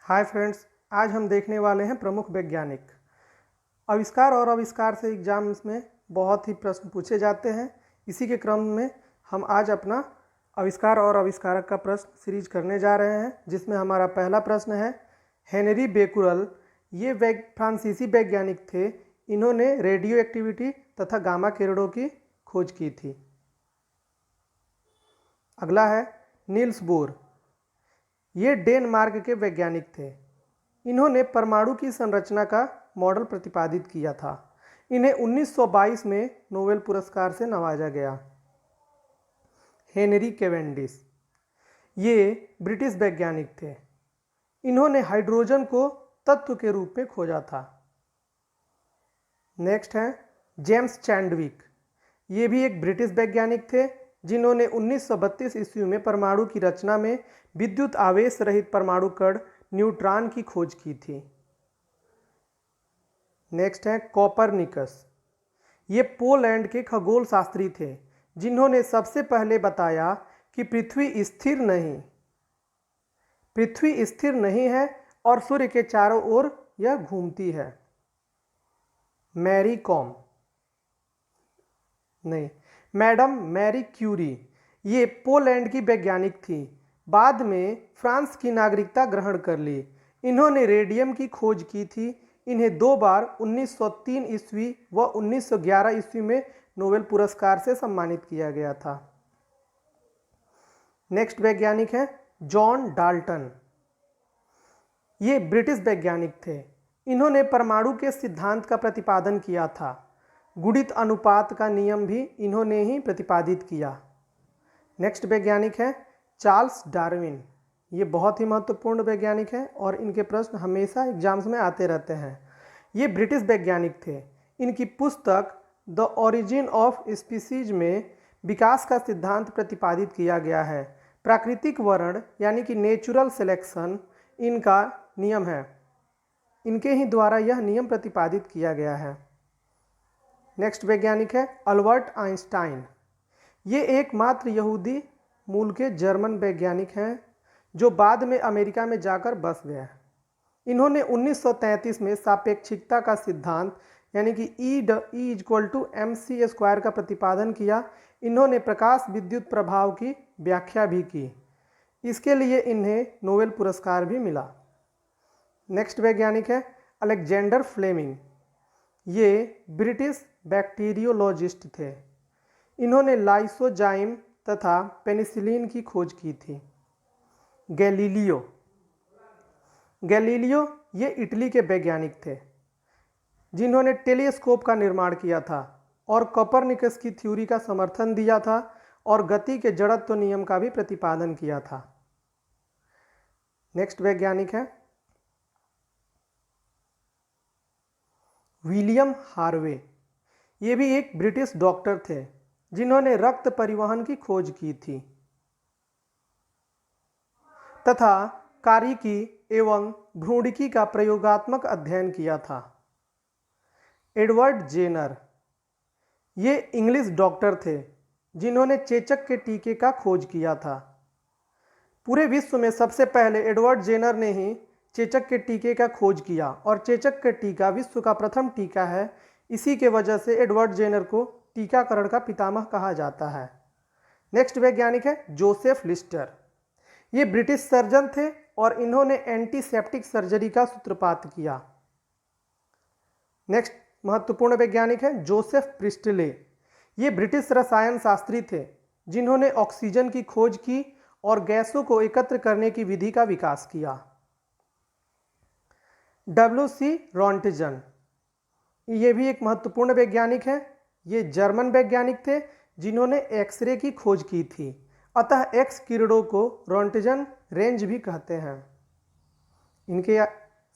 Hi friends, आज हम देखने वाले हैं प्रमुख वैज्ञानिक आविष्कार और आविष्कार से एग्जाम्स में बहुत ही प्रश्न पूछे जाते हैं। इसी के क्रम में हम आज अपना आविष्कार और आविष्कारक का प्रश्न सीरीज करने जा रहे हैं, जिसमें हमारा पहला प्रश्न है हेनरी बेकुरल। ये फ्रांसीसी वैज्ञानिक थे। इन्होंने रेडियो एक्टिविटी तथा गामा किरणों की खोज की थी। अगला है नील्स बोर। ये डेनमार्क के वैज्ञानिक थे। इन्होंने परमाणु की संरचना का मॉडल प्रतिपादित किया था। इन्हें 1922 में नोबेल पुरस्कार से नवाजा गया। Henry Cavendish. ये ब्रिटिश वैज्ञानिक थे। इन्होंने हाइड्रोजन को तत्व के रूप में खोजा था। नेक्स्ट है जेम्स चैडविक। ये भी एक ब्रिटिश वैज्ञानिक थे, जिन्होंने 1932 ईस्वी में परमाणु की रचना में विद्युत आवेश रहित परमाणु कण न्यूट्रॉन की खोज की थी। नेक्स्ट है कोपरनिकस। ये पोलैंड के खगोल शास्त्री थे, जिन्होंने सबसे पहले बताया कि पृथ्वी स्थिर नहीं है और सूर्य के चारों ओर यह घूमती है। Madam Marie Curie. ये पोलैंड की वैज्ञानिक थी। बाद में फ्रांस की नागरिकता ग्रहण कर ली। इन्होंने रेडियम की खोज की थी। इन्हें दो बार 1903 ईस्वी व 1911 ईस्वी में नोबेल पुरस्कार से सम्मानित किया गया था। नेक्स्ट वैज्ञानिक है जॉन डाल्टन। ये ब्रिटिश वैज्ञानिक थे। इन्होंने परमाणु के सिद्धांत का प्रतिपादन किया था। गुणित अनुपात का नियम भी इन्होंने ही प्रतिपादित किया। नेक्स्ट वैज्ञानिक है चार्ल्स डार्विन। ये बहुत ही महत्वपूर्ण वैज्ञानिक हैं और इनके प्रश्न हमेशा एग्जाम्स में आते रहते हैं। ये ब्रिटिश वैज्ञानिक थे। इनकी पुस्तक द ओरिजिन ऑफ स्पीसीज में विकास का सिद्धांत प्रतिपादित किया गया है। प्राकृतिक वर्ण यानी कि नेचुरल सिलेक्शन इनका नियम है। इनके ही द्वारा यह नियम प्रतिपादित किया गया है। नेक्स्ट वैज्ञानिक है अल्बर्ट आइंस्टाइन। ये एकमात्र यहूदी मूल के जर्मन वैज्ञानिक हैं, जो बाद में अमेरिका में जाकर बस गए। इन्होंने 1933 में सापेक्षिकता का सिद्धांत यानी कि E=mc² का प्रतिपादन किया। इन्होंने प्रकाश विद्युत प्रभाव की व्याख्या भी की। इसके लिए इन्हें नोबेल पुरस्कार भी मिला। नेक्स्ट वैज्ञानिक है अलेक्जेंडर फ्लेमिंग। ये ब्रिटिश बैक्टीरियोलॉजिस्ट थे। इन्होंने लाइसोजाइम तथा पेनिसिलिन की खोज की थी। गैलीलियो ये इटली के वैज्ञानिक थे, जिन्होंने टेलीस्कोप का निर्माण किया था और कोपरनिकस की थ्योरी का समर्थन दिया था और गति के जड़त्व नियम का भी प्रतिपादन किया था। नेक्स्ट वैज्ञानिक है विलियम हार्वे। ये भी एक ब्रिटिश डॉक्टर थे, जिन्होंने रक्त परिवहन की खोज की थी तथा कारिकी एवं भ्रूणिकी का प्रयोगात्मक अध्ययन किया था। Edward Jenner. ये इंग्लिश डॉक्टर थे, जिन्होंने चेचक के टीके का खोज किया था। पूरे विश्व में सबसे पहले एडवर्ड जेनर ने ही चेचक के टीके का खोज किया और चेचक का टीका विश्व का प्रथम टीका है। इसी के वजह से एडवर्ड जेनर को टीकाकरण का पितामह कहा जाता है। नेक्स्ट वैज्ञानिक है जोसेफ लिस्टर। ये ब्रिटिश सर्जन थे और इन्होंने एंटीसेप्टिक सर्जरी का सूत्रपात किया। नेक्स्ट महत्वपूर्ण वैज्ञानिक है जोसेफ प्रिस्टले। ये ब्रिटिश रसायन शास्त्री थे, जिन्होंने ऑक्सीजन की खोज की और गैसों को एकत्र करने की विधि का विकास किया। W.C. रॉन्टजन। ये भी एक महत्वपूर्ण वैज्ञानिक हैं। ये जर्मन वैज्ञानिक थे, जिन्होंने एक्सरे की खोज की थी। अतः एक्स किरणों को रॉन्टजन रेंज भी कहते हैं। इनके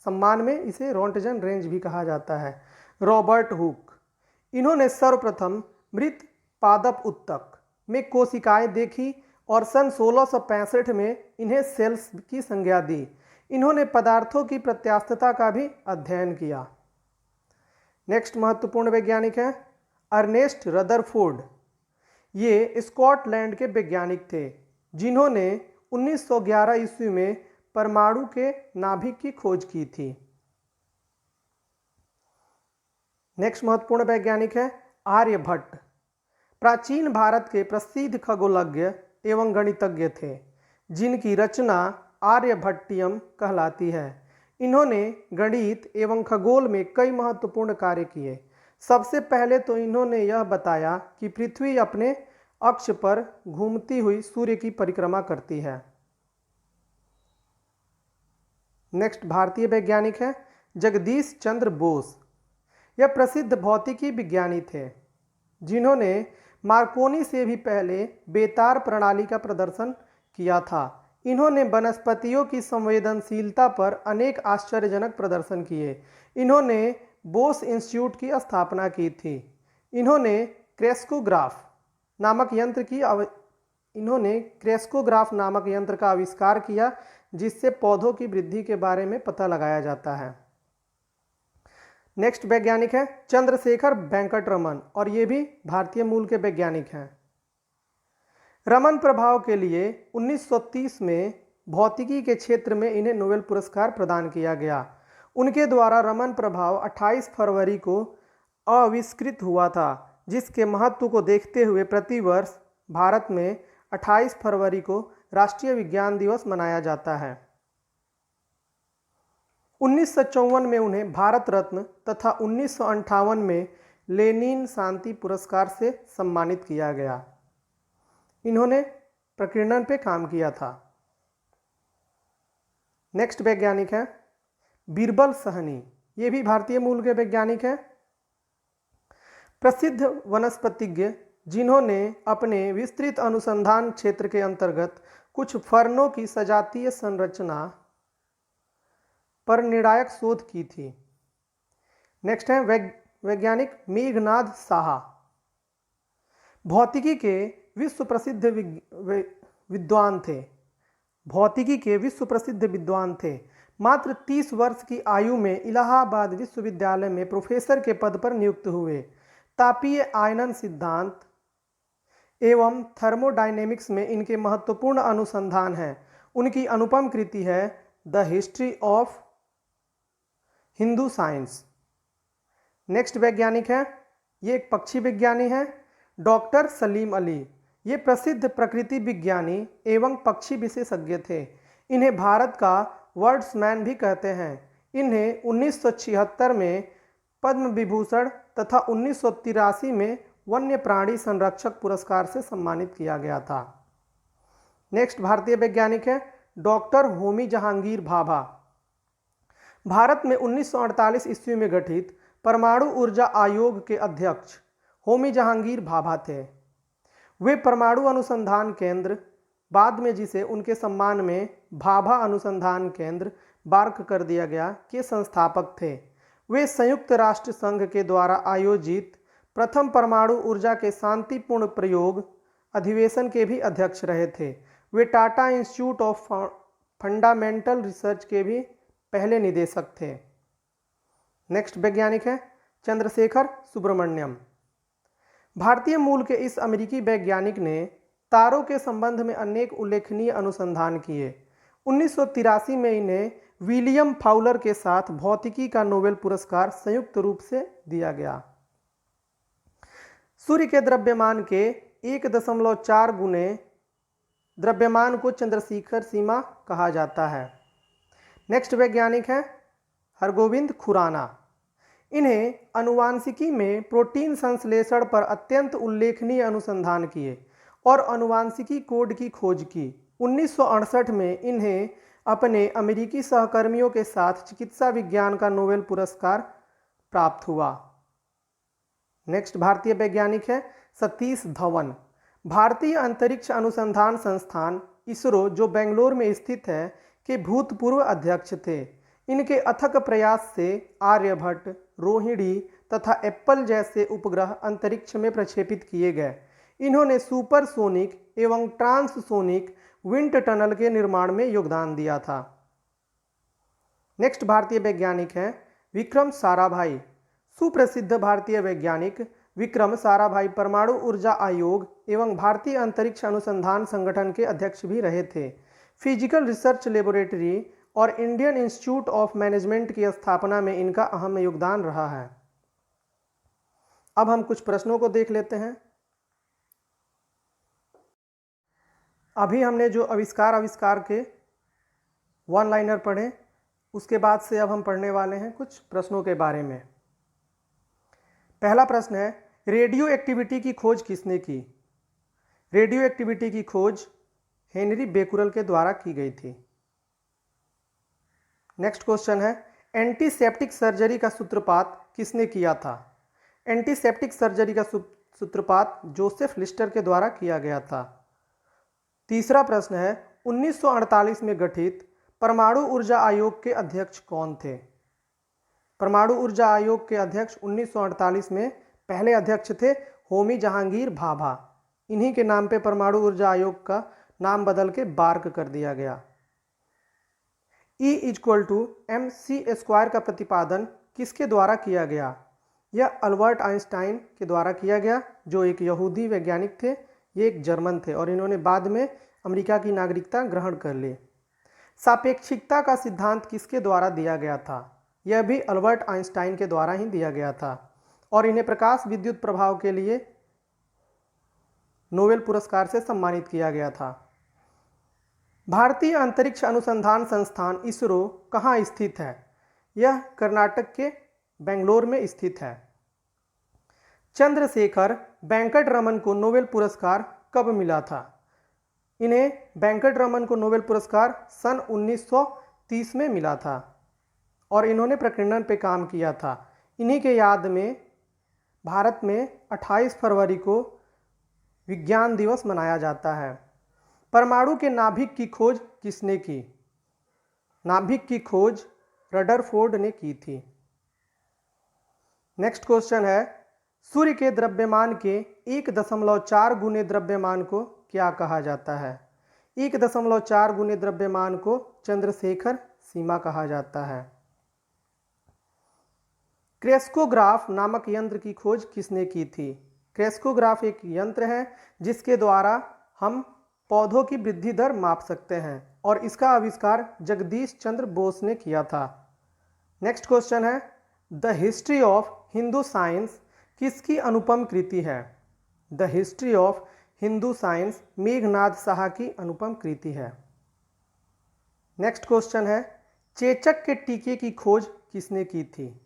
सम्मान में इसे रॉन्टजन रेंज भी कहा जाता है। Robert Hooke. इन्होंने सर्वप्रथम मृत पादप उत्तक में कोशिकाएं देखी और सन 1665 में इन्हें सेल्स की संज्ञा दी। इन्होंने पदार्थों की प्रत्यास्थता का भी अध्ययन किया। नेक्स्ट महत्वपूर्ण वैज्ञानिक है अर्नेस्ट रदरफोर्ड। ये स्कॉटलैंड के वैज्ञानिक थे, जिन्होंने 1911 ईस्वी में परमाणु के नाभिक की खोज की थी। नेक्स्ट महत्वपूर्ण वैज्ञानिक है आर्यभट्ट। प्राचीन भारत के प्रसिद्ध खगोलज्ञ एवं गणितज्ञ थे, जिनकी रचना आर्यभट्टियम कहलाती है। इन्होंने गणित एवं खगोल में कई महत्वपूर्ण कार्य किए। सबसे पहले तो इन्होंने यह बताया कि पृथ्वी अपने अक्ष पर घूमती हुई सूर्य की परिक्रमा करती है। नेक्स्ट भारतीय वैज्ञानिक है जगदीश चंद्र बोस। यह प्रसिद्ध भौतिकी विज्ञानी थे, जिन्होंने मार्कोनी से भी पहले बेतार प्रणाली का प्रदर्शन किया था। इन्होंने वनस्पतियों की संवेदनशीलता पर अनेक आश्चर्यजनक प्रदर्शन किए। इन्होंने बोस इंस्टीट्यूट की स्थापना की थी। इन्होंने क्रेस्कोग्राफ नामक यंत्र का आविष्कार किया, जिससे पौधों की वृद्धि के बारे में पता लगाया जाता है। नेक्स्ट वैज्ञानिक है चंद्रशेखर वेंकट रमन, और ये भी भारतीय मूल के वैज्ञानिक हैं। रमन प्रभाव के लिए 1930 में भौतिकी के क्षेत्र में इन्हें नोबेल पुरस्कार प्रदान किया गया। उनके द्वारा रमन प्रभाव 28 फरवरी को आविष्कृत हुआ था, जिसके महत्व को देखते हुए प्रतिवर्ष भारत में 28 फरवरी को राष्ट्रीय विज्ञान दिवस मनाया जाता है। 1954 में उन्हें भारत रत्न तथा 1958 में लेनिन शांति पुरस्कार से सम्मानित किया गया। इन्होंने प्रकीर्णन पे काम किया था। नेक्स्ट वैज्ञानिक है बीरबल सहनी। ये भी भारतीय मूल के वैज्ञानिक हैं। प्रसिद्ध वनस्पतिज्ञ, जिन्होंने अपने विस्तृत अनुसंधान क्षेत्र के अंतर्गत कुछ फर्नों की सजातीय संरचना पर निर्णायक शोध की थी। नेक्स्ट है वैज्ञानिक मेघनाद साहा। भौतिकी के विश्व प्रसिद्ध विद्वान थे। मात्र 30 वर्ष की आयु में इलाहाबाद विश्वविद्यालय में प्रोफेसर के पद पर नियुक्त हुए। तापीय आयनन सिद्धांत एवं थर्मोडायनेमिक्स में इनके महत्वपूर्ण अनुसंधान हैं। उनकी अनुपम कृति है the history of Hindu science. Next वैज्ञानिक है, ये एक पक्षी विज्ञानी हैं, डॉक्टर सलीम अली। ये प्रसिद्ध प्रकृति विज्ञानी एवं पक्षी विशेषज्ञ थे। इन्हें भारत का वर्ड्समैन भी कहते हैं। इन्हें 1976 में पद्म विभूषण तथा 1983 में वन्य प्राणी संरक्षक पुरस्कार से सम्मानित किया गया था। नेक्स्ट भारतीय वैज्ञानिक है डॉक्टर होमी जहांगीर भाभा। भारत में 1948 ईस्वी में गठित परमाणु ऊर्जा आयोग के अध्यक्ष होमी जहांगीर भाभा थे। वे परमाणु अनुसंधान केंद्र, बाद में जिसे उनके सम्मान में भाभा अनुसंधान केंद्र बार्क कर दिया गया, के संस्थापक थे। वे संयुक्त राष्ट्र संघ के द्वारा आयोजित प्रथम परमाणु ऊर्जा के शांतिपूर्ण प्रयोग अधिवेशन के भी अध्यक्ष रहे थे। वे Tata Institute of Fundamental Research के भी पहले निदेशक थे। नेक्स्ट वैज्ञानिक है चंद्रशेखर सुब्रमण्यम। भारतीय मूल के इस अमेरिकी वैज्ञानिक ने तारों के संबंध में अनेक उल्लेखनीय अनुसंधान किए। 1983 में इन्हें विलियम फाउलर के साथ भौतिकी का नोबेल पुरस्कार संयुक्त रूप से दिया गया। सूर्य के द्रव्यमान के 1.4 गुने द्रव्यमान को चंद्रशेखर सीमा कहा जाता है। नेक्स्ट वैज्ञानिक है हरगोविंद खुराना। इन्हें आनुवांशिकी में प्रोटीन संश्लेषण पर अत्यंत उल्लेखनीय अनुसंधान किए और आनुवांशिकी कोड की खोज की। 1968 में इन्हें अपने अमेरिकी सहकर्मियों के साथ चिकित्सा विज्ञान का नोबेल पुरस्कार प्राप्त हुआ। नेक्स्ट भारतीय वैज्ञानिक है सतीश धवन। भारतीय अंतरिक्ष अनुसंधान संस्थान इसरो, जो बेंगलोर में स्थित है, के भूतपूर्व अध्यक्ष थे। इनके अथक प्रयास से आर्यभट्ट, रोहिणी तथा एप्पल जैसे उपग्रह अंतरिक्ष में प्रक्षेपित किए गए। इन्होंने सुपरसोनिक एवं ट्रांससोनिक विंड टनल के निर्माण में योगदान दिया था। नेक्स्ट भारतीय वैज्ञानिक हैं विक्रम साराभाई। सुप्रसिद्ध भारतीय वैज्ञानिक विक्रम साराभाई परमाणु ऊर्जा आयोग एवं भारतीय अंतरिक्ष अनुसंधान संगठन के अध्यक्ष भी रहे थे। फिजिकल रिसर्च लेबोरेटरी और इंडियन इंस्टीट्यूट ऑफ मैनेजमेंट की स्थापना में इनका अहम योगदान रहा है। अब हम कुछ प्रश्नों को देख लेते हैं। अभी हमने जो आविष्कार के वन लाइनर पढ़े, उसके बाद से अब हम पढ़ने वाले हैं कुछ प्रश्नों के बारे में। पहला प्रश्न है, रेडियो एक्टिविटी की खोज किसने की? रेडियो एक्टिविटी की खोज हेनरी बेकुरल के द्वारा की गई थी। नेक्स्ट क्वेश्चन है, एंटीसेप्टिक सर्जरी का सूत्रपात किसने किया था? एंटीसेप्टिक सर्जरी का सूत्रपात जोसेफ लिस्टर के द्वारा किया गया था। तीसरा प्रश्न है, 1948 में गठित परमाणु ऊर्जा आयोग के अध्यक्ष कौन थे? परमाणु ऊर्जा आयोग के अध्यक्ष 1948 में पहले अध्यक्ष थे होमी जहांगीर भाभा। इन्हीं के नाम पे परमाणु ऊर्जा आयोग का नाम बदल के बार्क कर दिया गया। E=mc² का प्रतिपादन किसके द्वारा किया गया? यह अल्बर्ट आइंस्टाइन के द्वारा किया गया, जो एक यहूदी वैज्ञानिक थे। ये एक जर्मन थे और इन्होंने बाद में अमेरिका की नागरिकता ग्रहण कर ली। सापेक्षिकता का सिद्धांत किसके द्वारा दिया गया था? यह भी अल्बर्ट आइंस्टाइन के द्वारा ही दिया गया था और इन्हें प्रकाश विद्युत प्रभाव के लिए नोबेल पुरस्कार से सम्मानित किया गया था। भारतीय अंतरिक्ष अनुसंधान संस्थान इसरो कहाँ स्थित है? यह कर्नाटक के बेंगलोर में स्थित है। चंद्रशेखर वेंकट रमन को नोबेल पुरस्कार कब मिला था? इन्हें वेंकट रमन को नोबेल पुरस्कार सन 1930 में मिला था और इन्होंने प्रकीर्णन पे काम किया था। इन्हीं के याद में भारत में 28 फरवरी को विज्ञान दिवस मनाया जाता है। परमाणु के नाभिक की खोज किसने की? नाभिक की खोज रदरफोर्ड ने की थी। नेक्स्ट क्वेश्चन है, सूर्य के द्रव्यमान के 1.4 गुने द्रव्यमान को क्या कहा जाता है? 1.4 गुने द्रव्यमान को चंद्रशेखर सीमा कहा जाता है। क्रेस्कोग्राफ नामक यंत्र की खोज किसने की थी? क्रेस्कोग्राफ एक यंत्र है जिसके द्वारा हम पौधों की वृद्धि दर माप सकते हैं और इसका आविष्कार जगदीश चंद्र बोस ने किया था। नेक्स्ट क्वेश्चन है, the history of Hindu science किसकी अनुपम कृति है? The history of Hindu science Meghnad Saha की अनुपम कृति है। नेक्स्ट क्वेश्चन है, चेचक के टीके की खोज किसने की थी?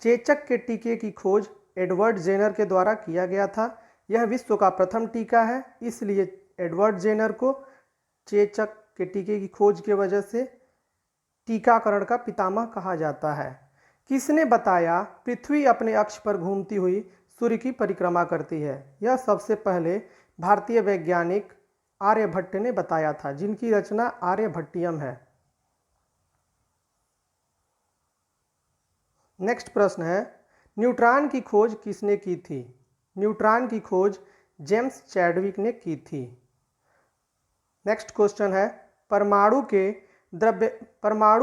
चेचक के टीके की खोज एडवर्ड जेनर के द्वारा किया गया था। यह विश्व का प्रथम टीका है, इसलिए एडवर्ड जेनर को चेचक के टीके की खोज के वजह से टीकाकरण का पितामह कहा जाता है। किसने बताया पृथ्वी अपने अक्ष पर घूमती हुई सूर्य की परिक्रमा करती है? यह सबसे पहले भारतीय वैज्ञानिक आर्यभट्ट ने बताया था, जिनकी रचना आर्यभट्टियम है। नेक्स्ट प्रश्न है, न्यूट्रॉन की खोज किसने की थी? न्यूट्रॉन की खोज जेम्स चैडविक ने की थी। नेक्स्ट क्वेश्चन है, परमाणु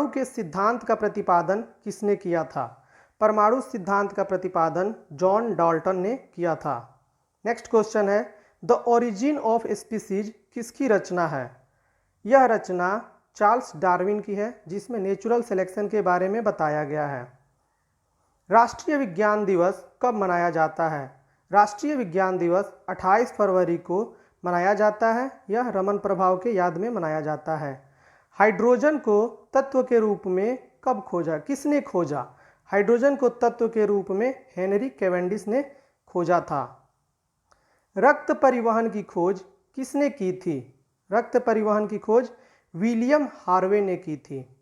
के सिद्धांत का प्रतिपादन किसने किया था? परमाणु सिद्धांत का प्रतिपादन जॉन डाल्टन ने किया था। नेक्स्ट क्वेश्चन है, द ओरिजिन ऑफ स्पीसीज किसकी रचना है? यह रचना चार्ल्स डार्विन की है, जिसमें नेचुरल सिलेक्शन के बारे में बताया गया है। राष्ट्रीय विज्ञान दिवस कब मनाया जाता है? राष्ट्रीय विज्ञान दिवस 28 फरवरी को मनाया जाता है। यह रमन प्रभाव के याद में मनाया जाता है। हाइड्रोजन को तत्व के रूप में कब खोजा? किसने खोजा? हाइड्रोजन को तत्व के रूप में हेनरी कैवेंडिश ने खोजा था। रक्त परिवहन की खोज किसने की थी? रक्त परिवहन की खोज विलियम हार्वे ने की थी।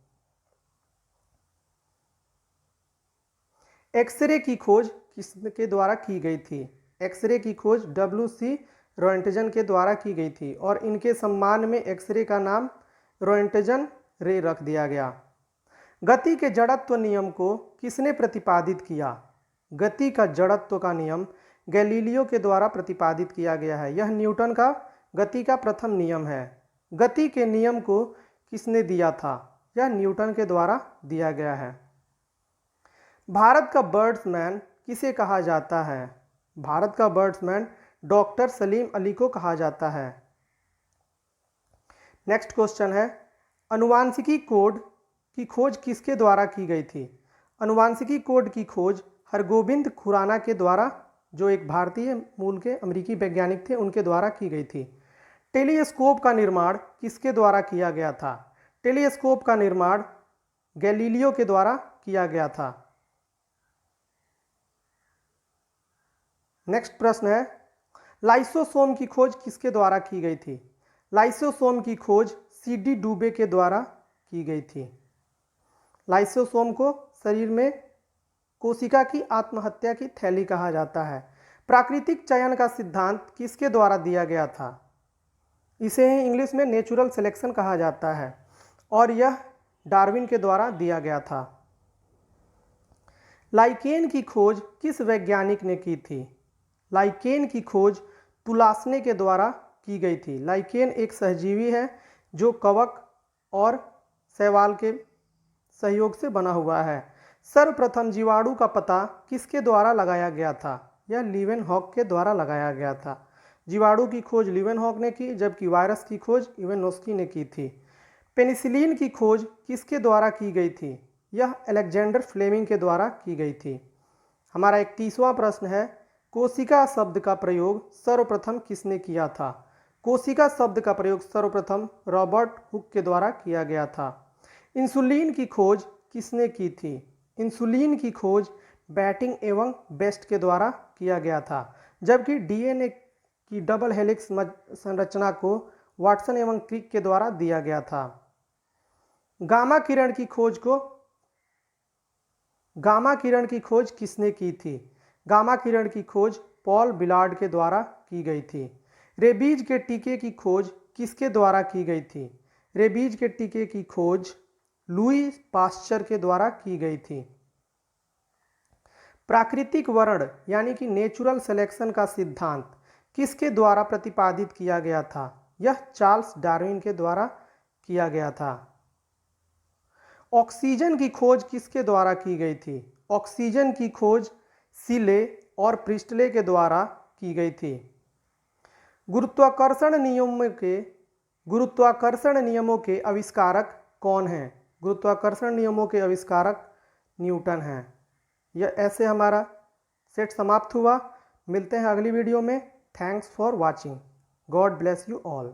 एक्सरे की खोज किसके द्वारा की गई थी? एक्सरे की खोज WC रोएंटजन के द्वारा की गई थी और इनके सम्मान में एक्सरे का नाम रोएंटजन रे रख दिया गया। गति के जड़त्व नियम को किसने प्रतिपादित किया? गति का जड़त्व का नियम गैलीलियो के द्वारा प्रतिपादित किया गया है। यह न्यूटन का गति का प्रथम नियम है। गति के नियम को किसने दिया था? यह न्यूटन के द्वारा दिया गया है। भारत का बर्ड्समैन किसे कहा जाता है? भारत का बर्ड्समैन डॉक्टर सलीम अली को कहा जाता है। नेक्स्ट क्वेश्चन है, अनुवांशिकी कोड की खोज किसके द्वारा की गई थी? अनुवांशिकी कोड की खोज हरगोबिंद खुराना के द्वारा, जो एक भारतीय मूल के अमेरिकी वैज्ञानिक थे, उनके द्वारा की गई थी। टेलीस्कोप का निर्माण किसके द्वारा किया गया था? टेलीस्कोप का निर्माण गैलीलियो के द्वारा किया गया था। नेक्स्ट प्रश्न है, लाइसोसोम की खोज किसके द्वारा की गई थी? लाइसोसोम की खोज सीडी डुबे के द्वारा की गई थी। लाइसोसोम को शरीर में कोशिका की आत्महत्या की थैली कहा जाता है। प्राकृतिक चयन का सिद्धांत किसके द्वारा दिया गया था? इसे ही इंग्लिश में नेचुरल सिलेक्शन कहा जाता है और यह डार्विन के द्वारा दिया गया था। लाइकेन की खोज किस वैज्ञानिक ने की थी? लाइकेन की खोज तुलासने के द्वारा की गई थी। लाइकेन एक सहजीवी है जो कवक और शैवाल के सहयोग से बना हुआ है। सर्वप्रथम जीवाणु का पता किसके द्वारा लगाया गया था? यह लीवेनहॉक के द्वारा लगाया गया था। जीवाणु की खोज लीवेनहॉक ने की, जबकि वायरस की खोज इवानोस्की ने की थी। पेनिसिलिन की खोज किसके द्वारा की गई थी? यह अलेक्जेंडर फ्लेमिंग के द्वारा की गई थी। हमारा 31वां प्रश्न है, कोशिका शब्द का प्रयोग सर्वप्रथम किसने किया था? कोशिका शब्द का प्रयोग सर्वप्रथम रॉबर्ट हुक के द्वारा किया गया था। इंसुलिन की खोज किसने की थी? इंसुलिन की खोज बैटिंग एवं बेस्ट के द्वारा किया गया था, जबकि डीएनए की डबल हेलिक्स संरचना को वाटसन एवं क्रिक के द्वारा दिया गया था। गामा किरण की खोज किसने की थी? गामा किरण की खोज पॉल बिलार्ड के द्वारा की गई थी। रेबीज के टीके की खोज किसके द्वारा की गई थी? रेबीज के टीके की खोज लुई पास्चर के द्वारा की गई थी। प्राकृतिक वर्ण यानी कि नेचुरल सिलेक्शन का सिद्धांत किसके द्वारा प्रतिपादित किया गया था? यह चार्ल्स डार्विन के द्वारा किया गया था। ऑक्सीजन की खोज किसके द्वारा की गई थी? ऑक्सीजन की खोज सीले और प्रिस्टले के द्वारा की गई थी। गुरुत्वाकर्षण नियमों के आविष्कारक कौन हैं? गुरुत्वाकर्षण नियमों के आविष्कारक न्यूटन हैं। यह ऐसे हमारा सेट समाप्त हुआ। मिलते हैं अगली वीडियो में। Thanks for watching. God bless you all.